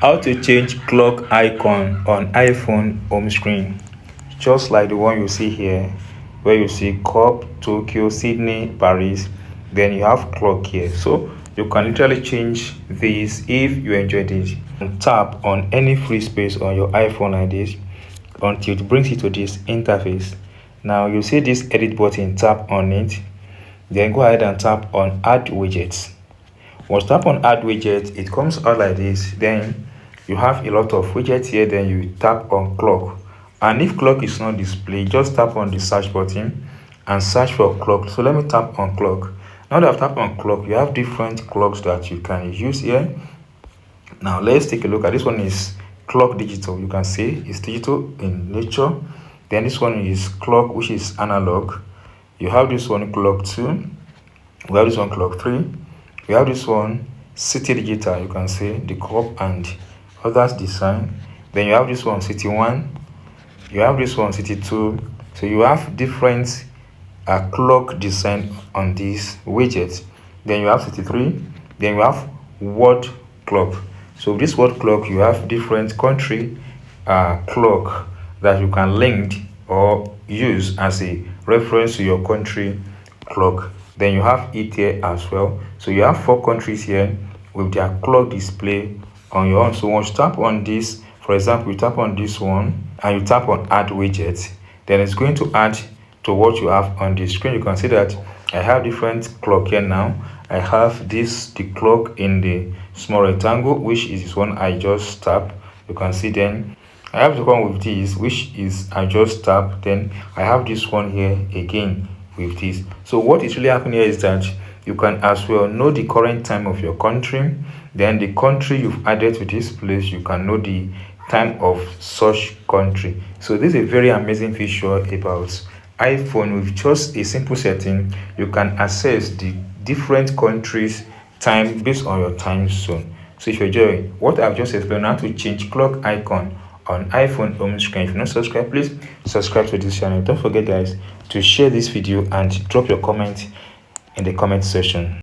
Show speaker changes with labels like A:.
A: How to change clock icon on iPhone home screen. Just like the one you see here, where you see Cup, Tokyo, Sydney, Paris, then you have clock here. So you can literally change this if you enjoy this. Tap on any free space on your iPhone like this until it brings you to this interface. Now you see this edit button, tap on it, then go ahead and tap on add widgets. Once tap on add widget, it comes out like this. Then you have a lot of widgets here. Then you tap on clock, and if clock is not displayed, just tap on the search button and search for clock. So let me tap on clock. Now that I've tapped on clock, you have different clocks that you can use here. Now let's take a look at this one. Is clock digital. You can see it's digital in nature. Then this one is clock, which is analog. You have this one clock 2. We have this one clock 3. We have this one city digital. You can see the cup and others design. Then you have this one city 1. You have this one city 2. So you have different clock design on these widgets. Then you have city 3. Then you have world clock. So this world clock, you have different country clock that you can link or use as a reference to your country clock. Then you have it here as well. So you have 4 countries here with their clock display on your own. So once you tap on this, for example, you tap on this one and you tap on add widget, then it's going to add to what you have on the screen. You can see that I have different clock here now. I have the clock in the small rectangle, which is this one I just tap. You can see then I have the one with this, which is I just tap. Then I have this one here again with this. So what is really happening here is that you can as well know the current time of your country. Then the country you've added to this place, you can know the time of such country. So this is a very amazing feature about iPhone. With just a simple setting, you can access the different countries time based on your time zone. So if you enjoy what I've just explained, how to change clock icon on iPhone home screen. If you're not subscribed, please subscribe to this channel. Don't forget guys to share this video and drop your comment in the comment section.